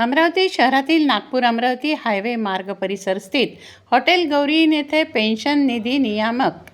अमरावती शहरातील नागपूर-अमरावती हायवे मार्ग परिसर स्थित हॉटेल गौरी इन येथे पेन्शन निधी नियामक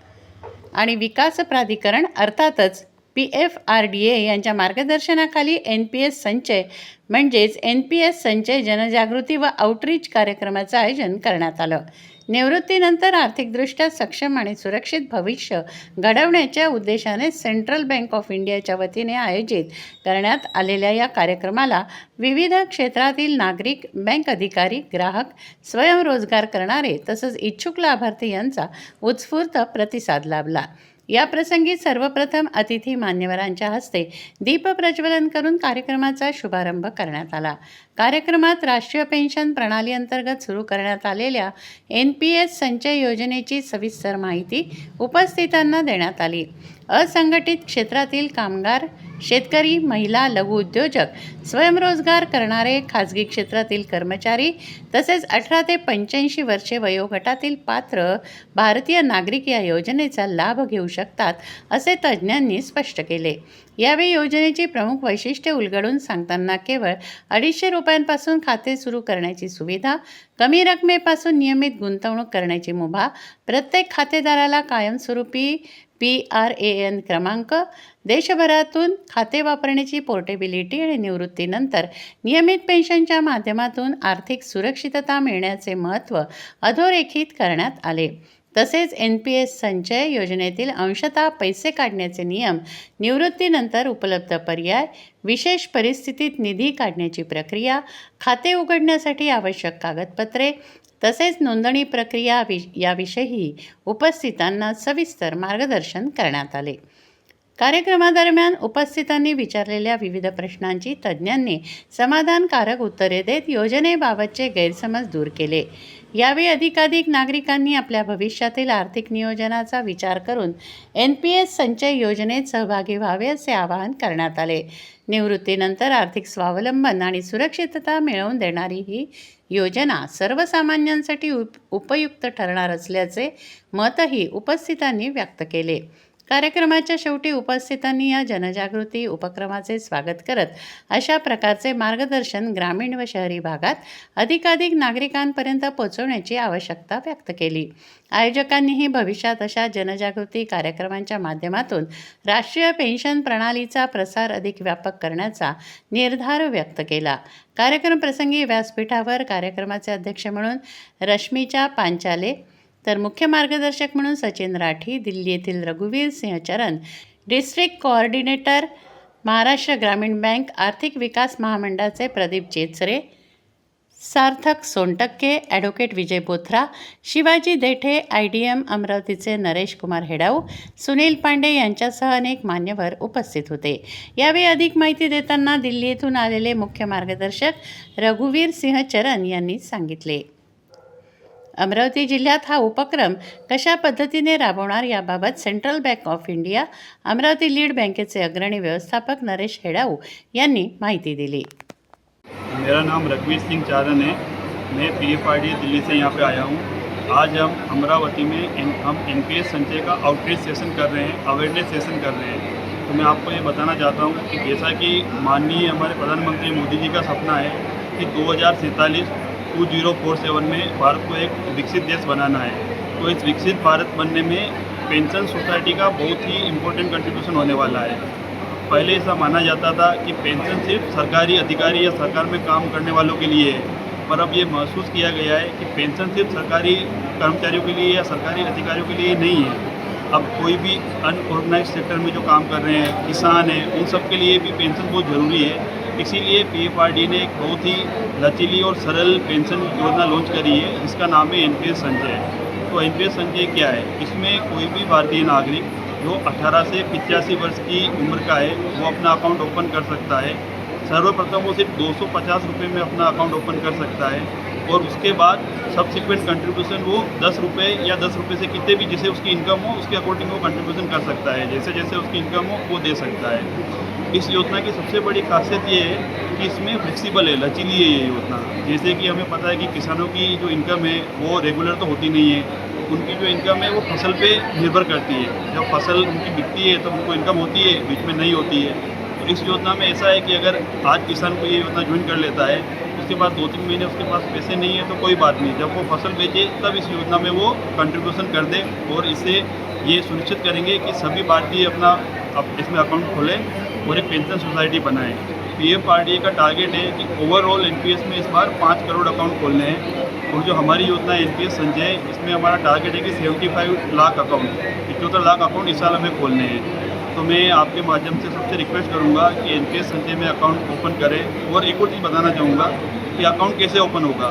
आणि विकास प्राधिकरण अर्थातच PFRDA यांच्या मार्गदर्शनाखाली NPS संचय म्हणजेच NPS संचय जनजागृती व आउटरीच कार्यक्रमाचे आयोजन करण्यात आलं. निवृत्तीनंतर आर्थिकदृष्ट्या सक्षम आणि सुरक्षित भविष्य घडवण्याच्या उद्देशाने सेंट्रल बँक ऑफ इंडियाच्या वतीने आयोजित करण्यात आलेल्या या कार्यक्रमाला विविध क्षेत्रातील नागरिक, बँक अधिकारी, ग्राहक, स्वयंरोजगार करणारे तसंच इच्छुक लाभार्थी यांचा उत्स्फूर्त प्रतिसाद लाभला. याप्रसंगी सर्वप्रथम अतिथी मान्यवरांच्या हस्ते दीप प्रज्वलन करून कार्यक्रमाचा शुभारंभ करण्यात आला. कार्यक्रमात राष्ट्रीय पेन्शन प्रणाली अंतर्गत सुरू करण्यात आलेल्या NPS संचय योजनेची सविस्तर माहिती उपस्थितांना देण्यात आली. असंघटित क्षेत्रातील कामगार, शेतकरी, महिला, लघुउद्योजक, स्वयंरोजगार करणारे, खाजगी क्षेत्रातील कर्मचारी तसेच 18 ते 85 वर्षे वयोगटातील पात्र भारतीय नागरिक या योजनेचा लाभ घेऊ शकतात असे तज्ज्ञांनी स्पष्ट केले. यावेळी योजनेची प्रमुख वैशिष्ट्ये उलगडून सांगताना केवळ 250 रुपयांपासून खाते सुरू करण्याची सुविधा, कमी रकमेपासून नियमित गुंतवणूक करण्याची मुभा, प्रत्येक खातेदाराला कायमस्वरूपी PRAN क्रमांक, देशभरातून खाते वापरण्याची पोर्टेबिलिटी आणि निवृत्तीनंतर नियमित पेन्शनच्या माध्यमातून आर्थिक सुरक्षितता मिळण्याचे महत्त्व अधोरेखित करण्यात आले. तसेच NPS संचय योजनेतील अंशतः पैसे काढण्याचे नियम, निवृत्तीनंतर उपलब्ध पर्याय, विशेष परिस्थितीत निधी काढण्याची प्रक्रिया, खाते उघडण्यासाठी आवश्यक कागदपत्रे तसेच नोंदणी प्रक्रिया याविषयी उपस्थितांना सविस्तर मार्गदर्शन करण्यात आले. कार्यक्रमादरम्यान उपस्थितांनी विचारलेल्या विविध प्रश्नांची तज्ज्ञांनी समाधानकारक उत्तरे देत योजनेबाबतचे गैरसमज दूर केले. यावेळी अधिकाधिक नागरिकांनी आपल्या भविष्यातील आर्थिक नियोजनाचा विचार करून NPS संचय योजनेत सहभागी व्हावे असे आवाहन करण्यात आले. निवृत्तीनंतर आर्थिक स्वावलंबन आणि सुरक्षितता मिळवून देणारी ही योजना सर्वसामान्यांसाठी उपयुक्त ठरणार असल्याचे मतही उपस्थितांनी व्यक्त केले. कार्यक्रमाच्या शेवटी उपस्थितांनी या जनजागृती उपक्रमाचे स्वागत करत अशा प्रकारचे मार्गदर्शन ग्रामीण व शहरी भागात अधिकाधिक नागरिकांपर्यंत पोहोचवण्याची आवश्यकता व्यक्त केली. आयोजकांनीही भविष्यात अशा जनजागृती कार्यक्रमांच्या माध्यमातून राष्ट्रीय पेन्शन प्रणालीचा प्रसार अधिक व्यापक करण्याचा निर्धार व्यक्त केला. कार्यक्रम प्रसंगी व्यासपीठावर कार्यक्रमाचे अध्यक्ष म्हणून रश्मीचा पांचाले तर मुख्य मार्गदर्शक म्हणून सचिन राठी, दिल्ली येथील रघुवीर सिंह चरण, डिस्ट्रिक्ट कोऑर्डिनेटर महाराष्ट्र ग्रामीण बँक आर्थिक विकास महामंडळाचे प्रदीप चेचरे, सार्थक सोनटक्के, ॲडव्होकेट विजय बोथरा, शिवाजी देठे, IDM अमरावतीचे नरेश कुमार हेडाऊ, सुनील पांडे यांच्यासह अनेक मान्यवर उपस्थित होते. यावेळी अधिक माहिती देताना दिल्ली येथून आलेले मुख्य मार्गदर्शक रघुवीर सिंह चरण यांनी सांगितले. अमरावती जिल्ह्यात हा उपक्रम कशा पद्धतीने राबवणार याबाबत central bank of India Amravati lead बँकेचे अग्रणी व्यवस्थापक नरेश हेडाऊ यांनी माहिती दिली. मेरा नाम रघुवीर सिंह चारण है. मैं PFRDA दिल्ली से यहाँ पे आया हूँ. आज हम अमरावती में हम NPS संचय का आउटरीच सेशन कर रहे हैं, अवेयरनेस सेशन कर रहे हैं. तो मैं आपको ये बताना चाहता हूँ कि जैसा कि माननीय हमारे प्रधानमंत्री मोदी जी का सपना है कि 2047 में भारत को एक विकसित देश बनाना है. तो इस विकसित भारत बनने में पेंशन सोसाइटी का बहुत ही इम्पोर्टेंट कंट्रीब्यूशन होने वाला है. पहले ऐसा माना जाता था कि पेंशन सिर्फ सरकारी अधिकारी या सरकार में काम करने वालों के लिए है, पर अब ये महसूस किया गया है कि पेंशन सिर्फ सरकारी कर्मचारियों के लिए या सरकारी अधिकारियों के लिए नहीं है. अब कोई भी अनऑर्गेनाइज सेक्टर में जो काम कर रहे हैं, किसान हैं, उन सब के लिए भी पेंशन बहुत ज़रूरी है. इसीलिए PFRDA ने एक बहुत ही लचीली और सरल पेंशन योजना लॉन्च करी है जिसका नाम है NPS संचय. तो NPS संचय क्या है? इसमें कोई भी भारतीय नागरिक जो 18 से 85 वर्ष की उम्र का है वो अपना अकाउंट ओपन कर सकता है. सर्वप्रथम वो सिर्फ 250 रुपये में अपना अकाउंट ओपन कर सकता है और उसके बाद सब्सिक्वेंट कंट्रीब्यूशन वो 10 रुपये या 10 रुपये से कितने भी जैसे उसकी इनकम हो उसके अकॉर्डिंग वो कंट्रीब्यूशन कर सकता है. जैसे जैसे उसकी इनकम हो वो दे सकता है. इस योजना की सबसे बड़ी खासियत ये है कि इसमें फ्लेक्सिबल है, लचीली है ये योजना. जैसे कि हमें पता है कि किसानों की जो इनकम है वो रेगुलर तो होती नहीं है. उनकी जो इनकम है वो फसल पे निर्भर करती है. जब फसल उनकी बिकती है तब उनको इनकम होती है, बीच में नहीं होती है. तो इस योजना में ऐसा है कि अगर आज किसान को ये योजना ज्वाइन कर लेता है तो उसके बाद 2-3 महीने उसके पास पैसे नहीं है तो कोई बात नहीं, जब वो फसल बेचे तब इस योजना में वो कंट्रीब्यूशन कर दे। और इससे ये सुनिश्चित करेंगे कि सभी भारतीय अपना इसमें अकाउंट खोलें और एक पेंशन सोसाइटी बनाएं। PFRDA का टारगेट है कि ओवरऑल NPS में इस बार 5 करोड़ अकाउंट खोलने हैं। और जो हमारी योजना है NPS संचय, इसमें हमारा टारगेट है कि 75 लाख अकाउंट, 75 लाख अकाउंट इस साल हमें खोलने हैं। तो मैं आपके माध्यम से सबसे रिक्वेस्ट करूंगा कि NPS संचय में अकाउंट ओपन करें। और एक और चीज़ बताना चाहूँगा कि अकाउंट कैसे ओपन होगा।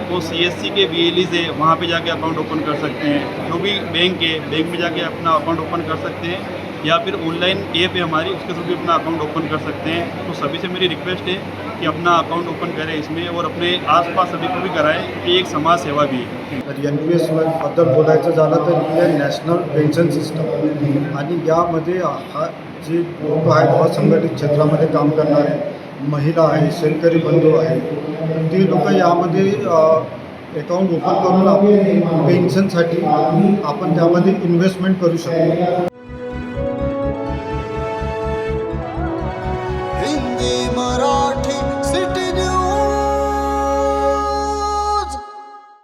तो CSC के VLEs है, वहाँ पे जाके अकाउंट ओपन कर सकते हैं। जो भी बैंक है, बैंक में जाके अपना अकाउंट ओपन कर सकते हैं, या फिर ऑनलाइन ऐप है हमारी, उसके थ्रू भी अपना अकाउंट ओपन कर सकते हैं। तो सभी से मेरी रिक्वेस्ट है कि अपना अकाउंट ओपन करें इसमें, और अपने आसपास सभी को भी कराएं कि एक समाज सेवा भी है। तर NPS बद्दल बोलायचं झालं तर ही आहे नॅशनल पेन्शन सिस्टम, आणि यामध्ये हा जे लोक आहेत असंघटित क्षेत्रामध्ये काम करणारे महिला आहे, शेतकरी बंधू आहे, ते लोक यामध्ये अकाउंट ओपन करून आपण पेन्शनसाठी आपण त्यामध्ये इन्व्हेस्टमेंट करू शकतो. हिंदी मराठी